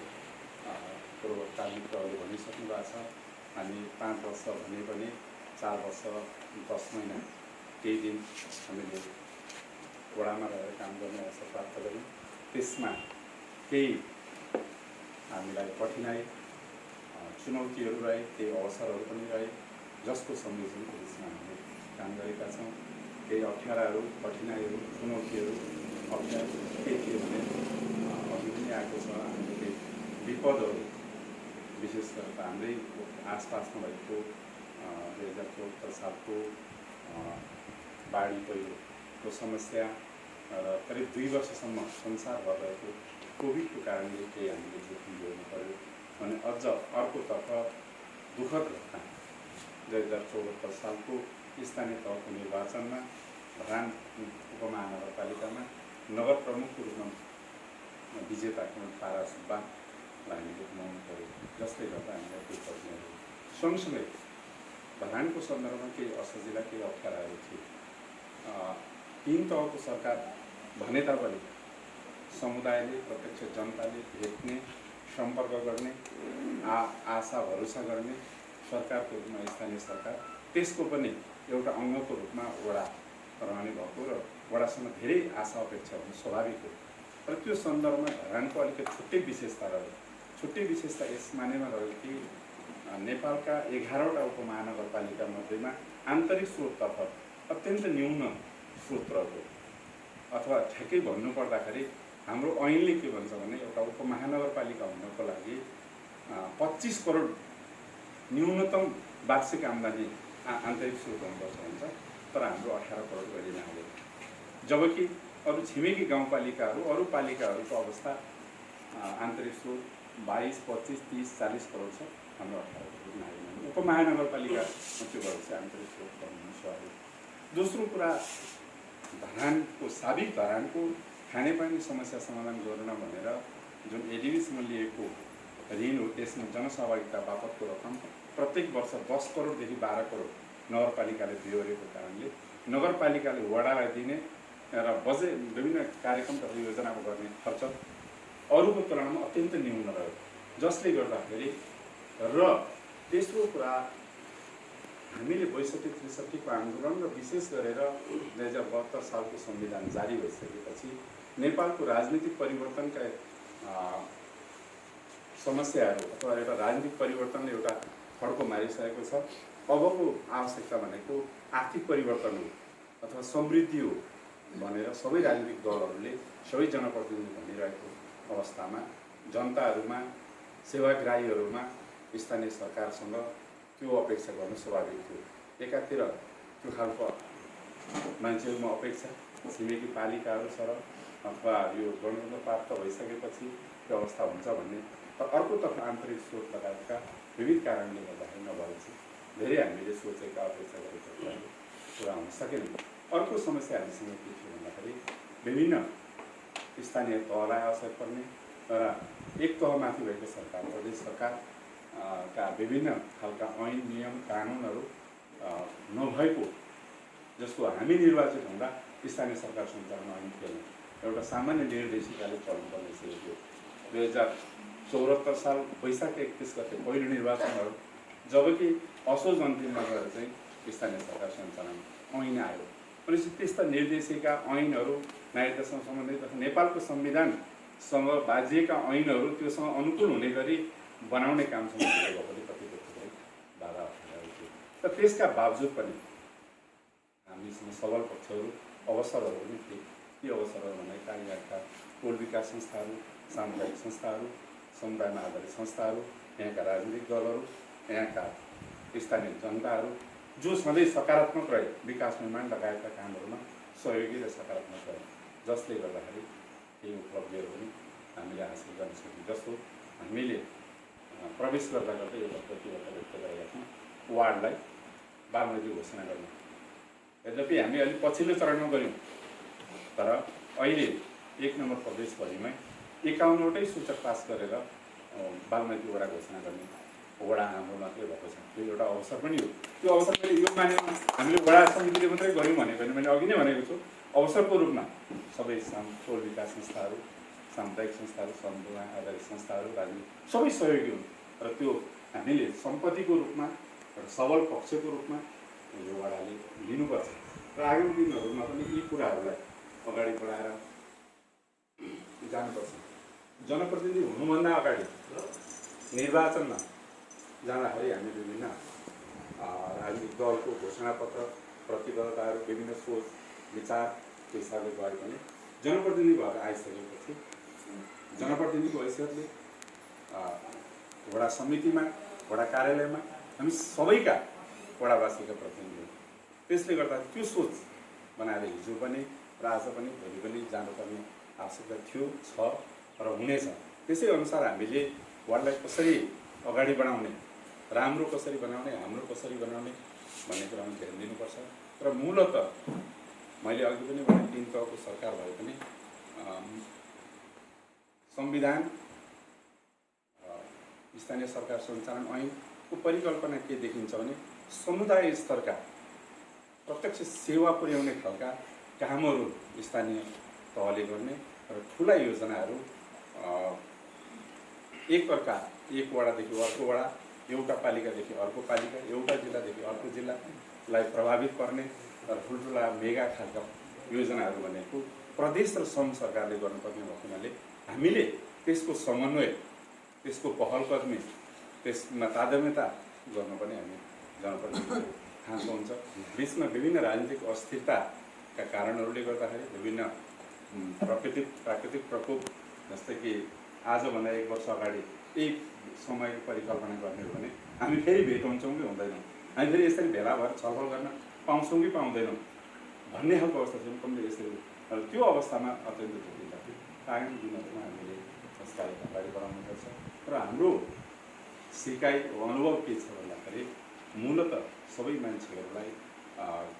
पूर्वका मित्रहरूले भनिसक्नु भएको छ। हामी 5 वर्ष भने पनि 4 वर्ष 10 महिना केही दिन हामीले वडामा रहेर काम गर्ने अवसर प्राप्त गऱ्यौँ। त्यसमा केही हामीलाई कठिनाई, चुनौतीहरू रहे, केही अवसरहरू पनि रहे, जसको संयोजनको बिचमा हामीले काम गरेका छौँ। केही अप्ठ्याराहरू, कठिनाइहरू, चुनौतीहरू, अप्ठ्यारो के थियो भने अघि पनि आएको छ। हामीले केही विपदहरू विशेष गरेर हाम्रै आसपासमा भएको 2074 सालको बाढी पहिरोको समस्या र करिब 2 वर्षसम्म संसारभर रहेको कोभिडको कारणले केही हामीले जोखिम जोड्नु पर्यो भने अझ अर्कोतर्फ दुःखद घटना 2074 सालको स्थानीय तहको निर्वाचनमा धरान उपमहानगरपालिकामा नगर प्रमुखको रूपमा विजेता तारा सुब्बालाई हामीले गुमाउनु पर्यो, जसले गर्दा हामीलाई केही कठिनाइहरू सँगसँगै धरानको सन्दर्भमा केही असजिला, केही अप्ठ्याराहरू थिए। 3 तहको सरकार भने तापनि समुदायले, प्रत्यक्ष जनताले भेट्ने सम्पर्क गर्ने, आशा भरोसा गर्ने सरकारको रूपमा स्थानीय सरकार, त्यसको पनि एउटा अङ्गको रूपमा वडा रहने भएको र वडासँग धेरै आशा अपेक्षा हुनु स्वाभाविक हो। र त्यो सन्दर्भमा धरानको अलिकति छुट्टै विशेषता रह्यो। छुट्टै विशेषता यस मानेमा रह्यो कि नेपालका 11वटा उपमहानगरपालिका मध्येमा आन्तरिक स्रोततर्फ अत्यन्त न्यून स्रोत रहेको, अथवा ठ्याक्कै भन्नुपर्दाखेरि हाम्रो ऐनले के भन्छ भने एउटा उपमहानगरपालिका हुनको लागि 25 करोड न्यूनतम वार्षिक आम्दानी आन्तरिक स्रोत हुनुपर्छ भन्छ, तर हाम्रो 18 करोड गरिन आयो। जबकि अरू छिमेकी गाउँपालिकाहरू, अरू पालिकाहरूको अवस्था आन्तरिक स्रोत 22, 25, 30, 40 करोड छ, हाम्रो 18 करोड आएन। उपमहानगरपालिका त्यो भएपछि आन्तरिक स्रोत कम हुनु स्वाभाविक। दोस्रो कुरा, धरानको खानेपानी समस्या समाधान गर्न भनेर जुन एडिबीसँग लिएको ऋण हो, त्यसमा जनसहभागिता बापतको रकम प्रत्येक वर्ष 10 करोडदेखि 12 करोड नगरपालिकाले बेहोरेको कारणले नगरपालिकाले वडालाई दिने र विभिन्न कार्यक्रम तथा योजनामा गर्ने खर्च अरूको तुलनामा अत्यन्त न्यून रह्यो, जसले गर्दाखेरि। र तेस्रो कुरा, हामीले 62-63 को आन्दोलन र विशेष गरेर 2072 सालको संविधान जारी भइसकेपछि नेपालको राजनीतिक परिवर्तनका समस्याहरू अथवा एउटा राजनीतिक परिवर्तनले एउटा फड्को मारिसकेको छ। अबको आवश्यकता भनेको आर्थिक परिवर्तन हो अथवा समृद्धि हो भनेर सबै राजनीतिक दलहरूले, सबै जनप्रतिनिधि भनिरहेको अवस्थामा जनताहरूमा, सेवाग्राहीहरूमा स्थानीय सरकारसँग त्यो अपेक्षा गर्नु स्वाभाविक थियो। एकातिर त्यो खालको मान्छेहरूमा अपेक्षा, छिमेकी पालिकाहरू छ र अथवा यो गणतन्त्र प्राप्त भइसकेपछि त्यो अवस्था हुन्छ भन्ने, तर अर्कोतर्फ आन्तरिक स्रोत लगायतका विविध कारणले गर्दाखेरि नभएपछि धेरै हामीले सोचेका अपेक्षा गरेका पुरा हुन सकेन। अर्को समस्या हामीसँग के थियो भन्दाखेरि विभिन्न स्थानीय तहलाई असर पर्ने र एक तहमाथि भएको सरकार, प्रदेश सरकारका विभिन्न खालका ऐन, नियम, कानुनहरू नभएको, जस्तो हामी निर्वाचित हुँदा स्थानीय सरकार सञ्चालन ऐन थिएन, एउटा सामान्य निर्देशिकाले चल्नुपर्ने थियो। 2074 साल वैशाख 31 गते पहिलो निर्वाचनहरू, जबकि असोज अन्तिममा गएर चाहिँ स्थानीय सरकार सञ्चालन ऐन आयो। भनेपछि त्यस्ता निर्देशिका, ऐनहरू, नागरिकतासँग सम्बन्धित तथा नेपालको संविधानसँग बाजिएका ऐनहरू त्योसँग अनुकूल हुने गरी बनाउने कामसँग भएकोले कतिपय थुप्रै बाधा अप्ठ्याराहरू थियो। तर त्यसका बावजुद पनि हामीसँग सबल पक्षहरू, अवसरहरू पनि थिए। ती अवसरहरू भनेका यहाँका टोल विकास संस्थाहरू, सामुदायिक संस्थाहरू, समुदायमा आधारित संस्थाहरू, यहाँका राजनीतिक दलहरू, यहाँका स्थानीय जनताहरू जो सधैँ सकारात्मक रहे, विकास निर्माण लगायतका कामहरूमा सहयोगी र सकारात्मक रहे, जसले गर्दाखेरि केही उपलब्धिहरू पनि हामीले हासिल गर्न सक्यौँ। जस्तो हामीले प्रवेश गर्दा गर्दै एउटा प्रतिबद्धता व्यक्त गरेका छौँ वार्डलाई बागमती घोषणा गर्ने। यद्यपि हामी अलिक पछिल्लो चरणमा गऱ्यौँ, तर अहिले 1 नम्बर प्रदेशभरिमै 51वटै सूचक पास गरेर बागमती वडा घोषणा गर्ने वडा हाम्रो मात्रै भएको छ। त्यो एउटा अवसर पनि हो। त्यो अवसर मैले यो मानेमा हामीले वडा समितिले मात्रै गऱ्यौँ भनेको होइन, मैले अघि नै भनेको छु, अवसरको रूपमा सबै टोल विकास संस्थाहरू, सामुदायिक संस्थाहरू, समुदाय आधारित संस्थाहरू, राजनीति सबै सहयोगी हुन् र त्यो हामीले सम्पत्तिको रूपमा र सबल पक्षको रूपमा यो वडाले लिनुपर्छ र आगामी दिनहरूमा पनि यी कुराहरूलाई अगाडि बढाएर जानुपर्छ। जनप्रतिनिधि हुनुभन्दा अगाडि निर्वाचनमा जाँदाखेरि हामी विभिन्न राजनीतिक दलको घोषणापत्र, प्रतिबद्धताहरू, विभिन्न सोच विचारको हिसाबले गए पनि जनप्रतिनिधि भएर आइसकेपछि जनप्रतिनिधिको हैसियतले वडा समितिमा, वडा कार्यालयमा हामी सबैका वडावासीका प्रतिनिधि हो। त्यसले गर्दा त्यो सोच बनाएर हिजो पनि र आज पनि भोलि पनि जानुपर्ने आवश्यकता थियो, छ र हुनेछ। त्यसै अनुसार हामीले वार्डलाई कसरी अगाडि बढाउने, राम्रो कसरी बनाउने, हाम्रो कसरी बनाउने भन्ने कुरामा ध्यान दिनुपर्छ। र मूलतः मैले अघि पनि भने 3 तहको सरकार भए पनि संविधान, स्थानीय सरकार सञ्चालन ऐनको परिकल्पना के देखिन्छ भने समुदाय स्तरका प्रत्यक्ष सेवा पुर्याउने खालका कामहरू स्थानीय तहले गर्ने र ठुला योजनाहरू एक वडादेखि अर्को वडा, एउटा पालिकादेखि अर्को पालिका, एउटा जिल्लादेखि अर्को जिल्लालाई प्रभावित पर्ने र ठुल्ठुला मेगा खालका योजनाहरू भनेको प्रदेश र सङ्घ सरकारले गर्नुपर्ने भएको हुनाले हामीले त्यसको समन्वय, त्यसको पहलकदमी, त्यसमा तादात्म्यता गर्नुपर्ने हामी जनप्रतिनिधिको खाँचो हुन्छ। बिचमा विभिन्न राजनीतिक अस्थिरताका कारणहरूले गर्दाखेरि विभिन्न प्राकृतिक प्रकोप, जस्तै कि आजभन्दा 1 वर्ष अगाडि यही समयको परिकल्पना गर्ने हो भने हामी फेरि भेट हुन्छौँ कि हुँदैनौँ, हामी फेरि यसरी भेला भएर छलफल गर्न पाउँछौँ कि पाउँदैनौँ भन्ने खालको अवस्था छ। कमले यसरी त्यो अवस्थामा अत्यन्त जटिलता थियो। आगामी दिनहरूमा हामीले यस कार्यलाई अगाडि बढाउनुपर्छ र हाम्रो सिकाइ अनुभव के छ भन्दाखेरि मूलत सबै मान्छेहरूलाई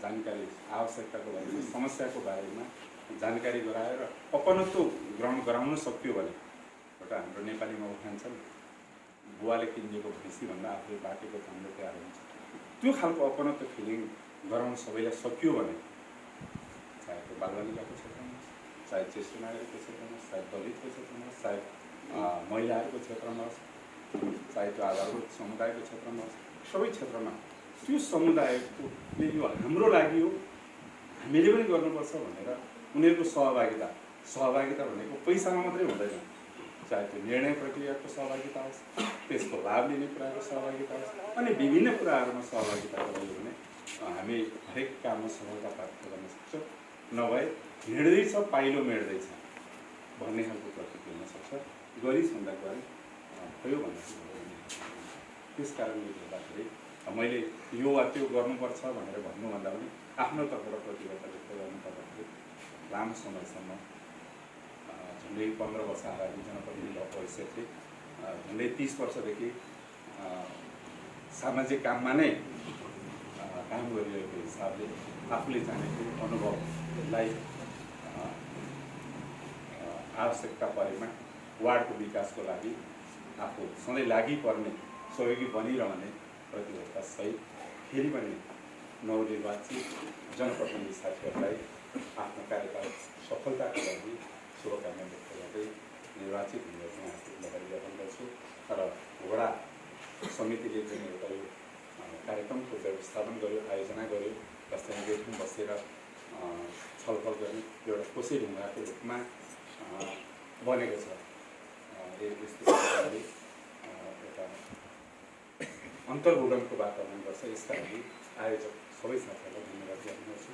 जानकारी, आवश्यकताको बारेमा, समस्याको बारेमा जानकारी गराएर अपनत्व ग्रहण गराउन सकियो भने, एउटा हाम्रो नेपालीमा उखान छ नि, बुवाले किनिदिएको भैँसीभन्दा आफूले बाटेको कामले तयार हुन्छ। त्यो खालको अपनत्व फिलिङ गराउन सबैलाई सकियो भने, चाहे त्यो बालबालिकाको क्षेत्रमा, चाहे ज्येष्ठ नागरिकको क्षेत्रमा, चाहे दलितको क्षेत्रमा, चाहे महिलाहरूको क्षेत्रमा, चाहे त्यो आधारभूत समुदायको क्षेत्रमा, सबै क्षेत्रमा त्यो समुदायले यो हाम्रो लागि हो, हामीले पनि गर्नुपर्छ भनेर उनीहरूको सहभागिता भनेको पैसामा मात्रै हुँदैन। चाहे त्यो निर्णय प्रक्रियाको सहभागिता होस्, त्यसको लाभ लिने कुराको सहभागिता होस्, अनि विभिन्न कुराहरूमा सहभागिता गरायो भने हामी हरेक काममा सफलता प्राप्त गर्न सक्छौँ। नभए हिँड्दैछ पाइलो मेट्दैछ भन्ने खालको प्रकृति हुनसक्छ। गरिस् भन्दा गरे, भयो भन्दा त्यस कारणले गर्दाखेरि मैले यो वा त्यो गर्नुपर्छ भनेर भन्नुभन्दा पनि आफ्नो तर्फबाट प्रतिबद्धता व्यक्त गर्नुपर्दाखेरि लामो समयसम्म, झन्डै 15 वर्ष अगाडि जनप्रतिनिधि भइसकेपछि झन्डै 30 वर्षदेखि सामाजिक काममा नै काम गरिरहेको हिसाबले आफूले जानेको अनुभवलाई आवश्यकता परेमा वार्डको विकासको लागि आफू सधैँ लागि पर्ने, सहयोगी बनिरहने प्रतिबद्धता सहित फेरि पनि नवनिर्वाचित जनप्रतिनिधि साथीहरूलाई आफ्नो कार्यकाल सफलताको लागि शुभकामना व्यक्त गर्दै निर्वाचित हुने हार्दिक ज्ञापन गर्छु। र वडा समितिले जुन एउटा यो कार्यक्रमको व्यवस्थापन गर्यो, आयोजना गर्यो, जस्तै गेटमा बसेर छलफल गर्ने एउटा कोसे ढुङ्गाको रूपमा बनेको छ। यस्तो प्रकारले एउटा अन्तर्बोधनको वातावरण गर्छ। यसका लागि आयोजक सबै साथीहरूलाई धन्यवाद ज्ञापन गर्छु।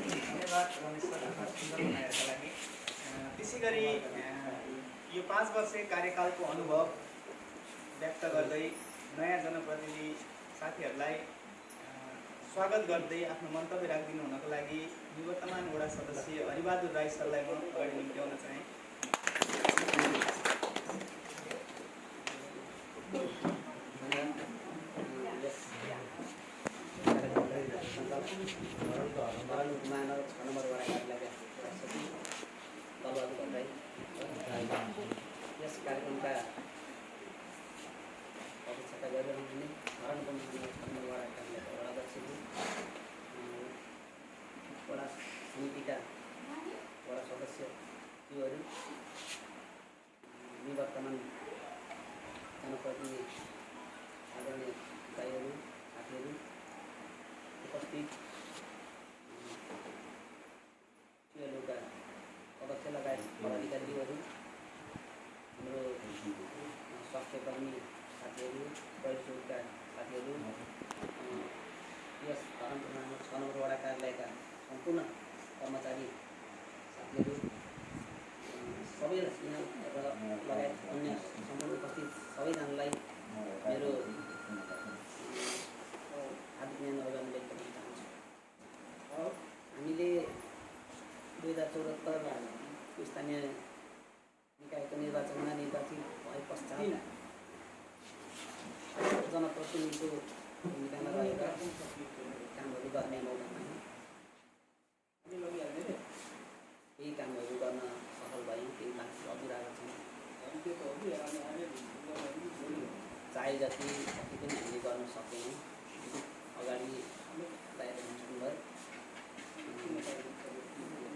धन्यवाद रमेश सर, सुन्दर बनाएका लागि। त्यसै गरी यो 5 वर्षे कार्यकालको अनुभव व्यक्त गर्दै नयाँ जनप्रतिनिधि साथीहरूलाई स्वागत गर्दै आफ्नो मन्तव्य राखिदिनु हुनको लागि निवर्तमान वडा सदस्य हरिबहादुर राई सरलाई म अगाडि निम्त्याउन चाहे। यस कार्यक्रमका अध्यक्षता गरिरहनुहुने वडाध्यक्षज्यू, वडा समितिका वडा सदस्यज्यूहरू, निवर्तमान जनप्रतिनिधि आदरणीय दाइहरू, साथीहरू, उपस्थित टिएलओका अध्यक्ष लगायत पदाधिकारीहरू, हाम्रो स्वास्थ्यकर्मी साथीहरू, प्रहरीका साथीहरू, यस धरमपुरमा 6 नम्बर वडा कार्यालयका सम्पूर्ण कर्मचारी साथीहरू, सबैलाई यहाँ र लगायत अन्य सम्पूर्ण उपस्थित सबैजनालाई मेरो हार्दिक अभिनन्दन व्यक्त गर्न चाहन्छु। हामीले 2074 स्थानीय निकायको निर्वाचनमा निर्वाचित भए पश्चात जनप्रतिनिधिको भूमिकामा रहेका कामहरू गर्ने मौका पायौँ। केही कामहरू गर्न सफल भयौँ, केही बाँकी अधुराहरू छन्। चाहे जति पनि हामीले गर्न सकेनौँ। अगाडि बाहिर जानु भयो,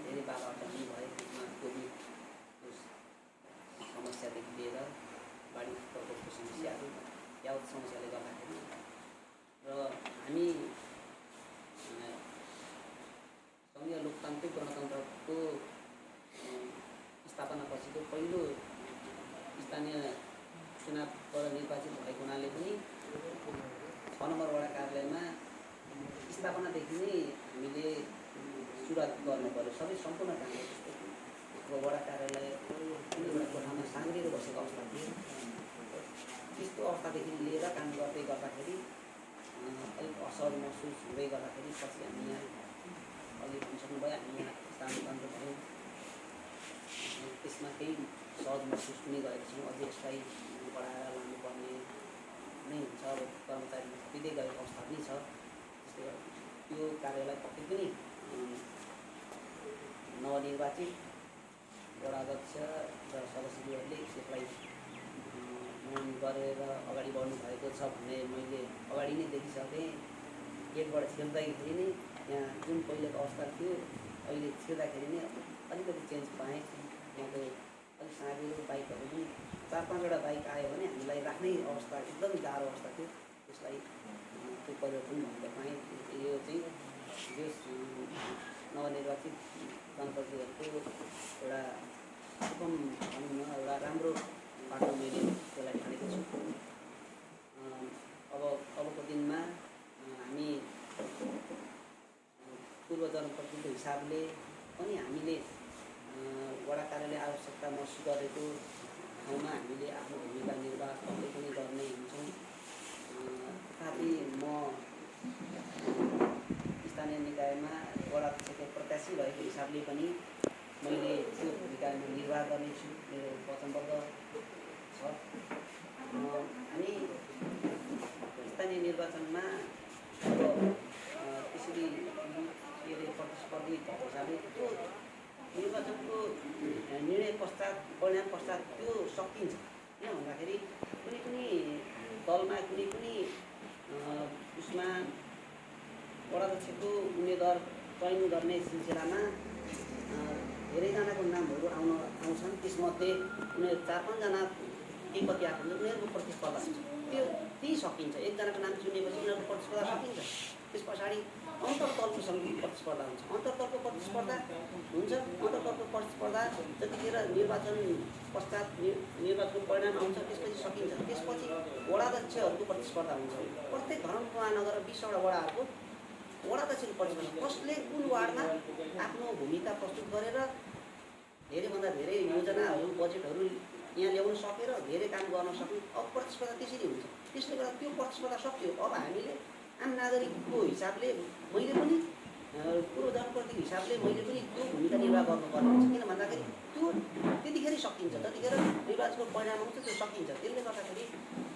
धेरै बाधाहरू पनि भए। त्यसमा कोभिड लिएर बाढी प्रकोपको समस्याहरू यावत समस्याले गर्दाखेरि र हामी सङ्घीय लोकतान्त्रिक गणतन्त्रको स्थापनापछिको पहिलो स्थानीय चुनावबाट निर्वाचित भएको हुनाले पनि 6 नम्बर वडा कार्यालयमा स्थापनादेखि नै हामीले सुरुवात गर्नु पर्यो। सबै सम्पूर्ण कामहरू अब वडा कार्यालय कुनै एउटा कोठामा साङ्ग्रिएर बसेको अवस्था थियो। त्यस्तो अवस्थादेखि लिएर काम गर्दै गर्दाखेरि अलिक असहज महसुस हुँदै गर्दाखेरि पछि हामी यहाँ अघि भनिसक्नुभयो, हामी यहाँ स्थानान्तरण भयौँ। त्यसमा केही सहज महसुस पनि गरेको छौँ। अझै यसलाई बढाएर लानुपर्ने नै हुन्छ। अब कर्मचारी थपिँदै गएको अवस्था पनि छ। त्यसले गर्दा त्यो कार्यलाई पक्कै पनि नवनिर्वाचित वडा अध्यक्ष र सदस्यहरूले त्यसलाई मन गरेर अगाडि बढ्नु भएको छ भन्ने मैले अगाडि नै देखिसकेँ। गेटबाट छिर्दाखेरि नै यहाँ जुन पहिलेको अवस्था थियो अहिले छिर्दाखेरि नै अलिकति चेन्ज पाएँ। त्यहाँको अलिक साँगिलो बाइकहरू पनि 4-5वटा बाइक आयो भने हामीलाई राख्ने अवस्था एकदम गाह्रो अवस्था थियो। त्यसलाई त्यो परिवर्तन भएर पाएँ। यो चाहिँ यस नवनिर्वाचित जनप्रतिनिधिहरूको एउटा सुगम भनौँ न एउटा राम्रो बाटो मैले त्यसलाई ठानेको छु। अबको दिनमा हामी पूर्व जनप्रतिनिधिको हिसाबले पनि हामीले वडा कार्यालय आवश्यकता महसुस गरेको ठाउँमा हामीले आफ्नो भूमिका निर्वाह पक्कै पनि गर्ने हुन्छौँ। तथापि म स्थानीय निकायमा वडा अध्यक्षको प्रत्याशी भएको हिसाबले पनि मैले त्यो भूमिकामा निर्वाह गर्नेछु। मेरो वचनबद्ध छ। हामी स्थानीय निर्वाचनमा अब त्यसरी के अरे प्रतिस्पर्धी भएको हिसाबले त्यो निर्वाचनको निर्णय पश्चात परिणाम पश्चात त्यो सकिन्छ। किन भन्दाखेरि कुनै पनि दलमा कुनै पनि उसमा वडा अध्यक्षको उम्मेदवार चयन गर्ने सिलसिलामा धेरैजनाको नामहरू आउँछन्। त्यसमध्ये उनीहरू 4-5जना के कति आएको हुन्छ उनीहरूको प्रतिस्पर्धा हुन्छ। त्यो त्यही सकिन्छ। एकजनाको नाम चुनेपछि उनीहरूको प्रतिस्पर्धा सकिन्छ। त्यस पछाडि अन्तर्दलको प्रतिस्पर्धा हुन्छ। अन्तर्दलको प्रतिस्पर्धा हुन्छ। अन्तर्दलको प्रतिस्पर्धा जतिखेर निर्वाचन पश्चात निर्वाचनको परिणाम आउँछ त्यसपछि सकिन्छ। त्यसपछि वडा अध्यक्षहरूको प्रतिस्पर्धा हुन्छ। प्रत्येक धरम महानगर 20वटा वडाहरूको वडा अध्यक्षको प्रतिस्पर्धा कसले कुन वार्डमा आफ्नो भूमिका प्रस्तुत गरेर धेरैभन्दा धेरै योजनाहरू बजेटहरू यहाँ ल्याउन सकेर धेरै काम गर्न सक्ने अब प्रतिस्पर्धा त्यसरी हुन्छ। त्यसले गर्दा त्यो प्रतिस्पर्धा सक्यो। अब हामीले आम नागरिकको हिसाबले मैले पनि पूर्व जनप्रतिनिधिको हिसाबले मैले पनि त्यो भूमिका निर्वाह गर्नुपर्ने हुन्छ। किन भन्दाखेरि त्यो त्यतिखेरै सकिन्छ जतिखेर निर्वाचनको परिणाम आउँछ त्यो सकिन्छ। त्यसले गर्दाखेरि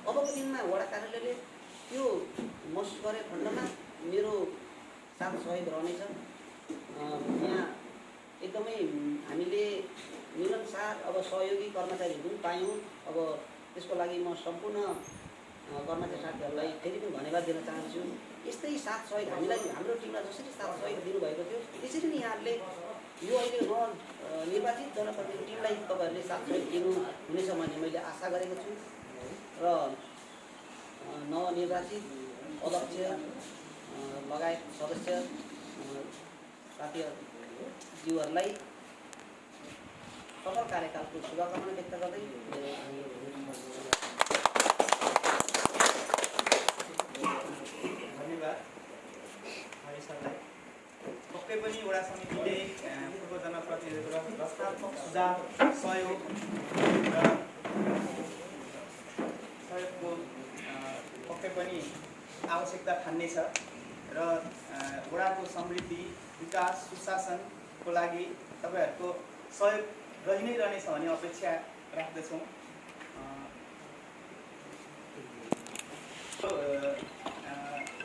अबको दिनमा वडा कार्यालयले त्यो महसुस गरे खण्डमा मेरो साथ सहयोग रहनेछ। यहाँ एकदमै हामीले मिलनसार अब सहयोगी कर्मचारीहरू पनि पायौँ। अब त्यसको लागि म सम्पूर्ण कर्मचारी साथीहरूलाई फेरि पनि धन्यवाद दिन चाहन्छु। यस्तै साथ सहयोग हामीलाई हाम्रो टिमलाई जसरी साथ सहयोग दिनुभएको थियो त्यसरी नै यहाँहरूले यो अहिले निर्वाचित जनप्रतिनिधि टिमलाई तपाईँहरूले साथ सहयोग दिनुहुनेछ भन्ने मैले आशा गरेको छु। र नवनिर्वाचित अध्यक्ष लगायत सदस्य साथीज्यूहरूलाई सफल कार्यकालको शुभकामना व्यक्त गर्दै धन्यवाद हरि सरलाई। पक्कै पनि वडा समितिले पूर्व जनप्रतिनिधिको रचनात्मक सुझाव सहयोगको पक्कै पनि आवश्यकता ठान्नेछ र वडाको समृद्धि विकास सुशासनको लागि तपाईँहरूको सहयोग रहि नै रहनेछ भन्ने अपेक्षा राख्दछौँ।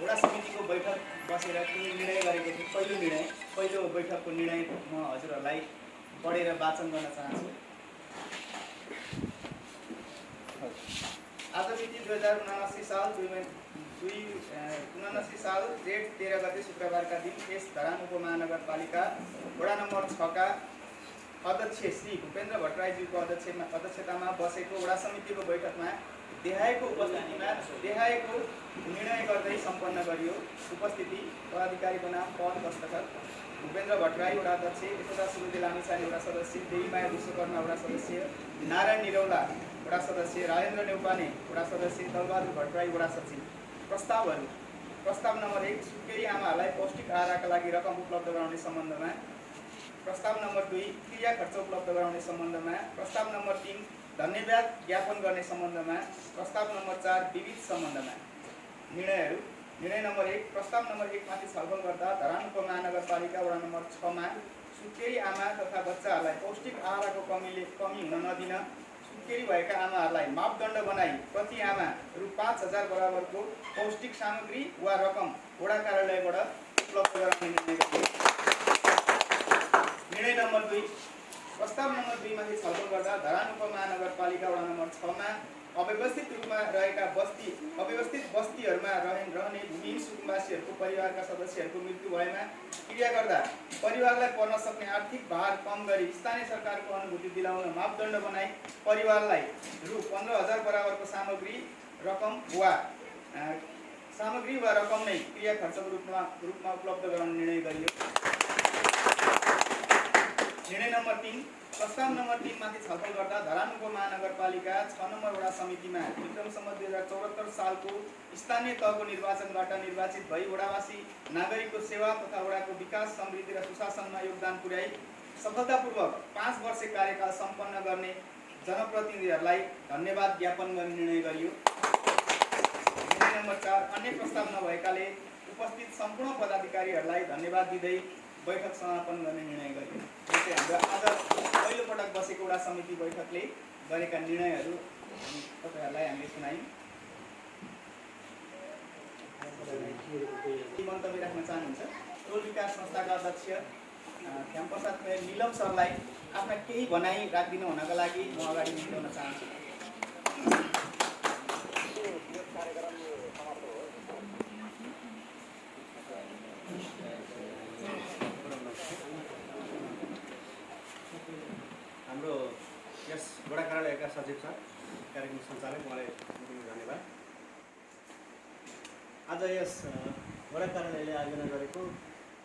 वडा समितिको बैठक बसेर कुनै निर्णय गरेको थिएँ। पहिलो बैठकको निर्णय म हजुरहरूलाई पढेर वाचन गर्न चाहन्छु। आज मिति 2079 साल जेठ 13 गते शुक्रबारका दिन यस धरान उपमहानगरपालिका वडा नम्बर 6 का अध्यक्ष श्री भूपेन्द्र भट्टराईज्यूको अध्यक्षतामा बसेको वडा समितिको बैठकमा देहायको उपस्थितिमा देहायको निर्णय गर्दै सम्पन्न गरियो। उपस्थिति पदाधिकारीको नाम पद दस्तखत भूपेन्द्र भट्टराई वडा अध्यक्ष, यशोदा सुरुदेल लामिछाने वडा सदस्य, देवीमाया विश्वकर्मा वडा सदस्य, नारायण निरौला वडा सदस्य, राजेन्द्र नेउपाने वडा सदस्य, दलबहादुर भट्टराई वडा सचिव। प्रस्तावहरू: प्रस्ताव नम्बर 1 सुत्केरी आमाहरूलाई पौष्टिक आहारका लागि रकम उपलब्ध गराउने सम्बन्धमा। प्रस्ताव नम्बर 2 क्रिया खर्च उपलब्ध गराउने सम्बन्धमा। प्रस्ताव नम्बर 3 धन्यवाद ज्ञापन गर्ने सम्बन्धमा। प्रस्ताव नम्बर 4 विविध सम्बन्धमा। निर्णयहरू: निर्णय नम्बर 1 प्रस्ताव नम्बर 1 माथि छलफल गर्दा धरान उपमहानगरपालिका वडा नम्बर 6 मा सुत्केरी आमा तथा बच्चाहरूलाई पौष्टिक आहारको कमी हुन नदिन सुत्केरी भएका आमाहरूलाई मापदण्ड बनाई प्रति आमा रु 5,000 बराबरको पौष्टिक सामग्री वा रकम वडा कार्यालयबाट उपलब्ध गराउने निर्णय गरियो। निर्णय नम्बर 2 प्रस्ताव नम्बर 2 माथि छलफल गर्दा धरान उपमहानगरपालिका वडा नम्बर 6 मा अव्यवस्थित रूपमा रहेका बस्तीहरूमा रहने भूमिहीन सुकुम्बासीहरूको परिवारका सदस्यहरूको मृत्यु भएमा क्रिया गर्दा परिवारलाई पर्न सक्ने आर्थिक भार कम गरी स्थानीय सरकारको अनुभूति दिलाउन मापदण्ड बनाई परिवारलाई रु 15,000 बराबरको सामग्री वा रकम नै क्रिया खर्चको रूपमा उपलब्ध गराउने निर्णय गरियो। निर्णय नम्बर 3 प्रस्ताव नम्बर 3 माथि छलफल गर्दा धरान उपमहानगरपालिका 6 नम्बर वडा समितिमा विक्रम सम्वत 2074 सालको स्थानीय तहको निर्वाचनबाट निर्वाचित भई वडावासी नागरिकको सेवा तथा वडाको विकास, समृद्धि र सुशासनमा योगदान पुर्याई सफलतापूर्वक 5 वर्षे कार्यकाल सम्पन्न गर्ने जनप्रतिनिधिहरूलाई धन्यवाद ज्ञापन गर्ने निर्णय गरियो। निर्णय नम्बर 4 अन्य प्रस्ताव नभएकाले उपस्थित सम्पूर्ण पदाधिकारीहरूलाई धन्यवाद दिँदै बैठक समापन गर्ने निर्णय गरियो। यो चाहिँ हाम्रो आज पहिलोपटक बसेको वडा समिति बैठकले गरेका निर्णयहरू तपाईँहरूलाई हामीले सुनायौँ। मन्तव्य राख्न चाहनुहुन्छ? टोल विकास संस्थाका अध्यक्ष श्यामप्रसाद निलम सरलाई आफ्ना केही भनाइ राखिदिनु हुनका लागि म अगाडि निम्त्याउन चाहन्छु। हाम्रो यस वडा कार्यालयका सचिव सर, कार्यक्रम सञ्चालक, उहाँलाई धन्यवाद। आज यस वडा कार्यालयले आयोजना गरेको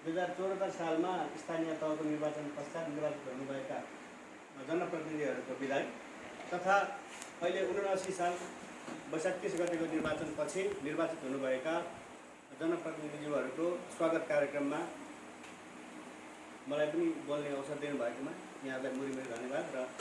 2074 सालमा स्थानीय तहको निर्वाचन पश्चात निर्वाचित हुनुभएका जनप्रतिनिधिहरूको विदाई तथा अहिले 79 साल वैशाख 30 गतेको निर्वाचनपछि निर्वाचित हुनुभएका जनप्रतिनिधिज्यूहरूको स्वागत कार्यक्रममा मलाई पनि बोल्ने अवसर दिनुभएकोमा यहाँलाई मुरी धन्यवाद र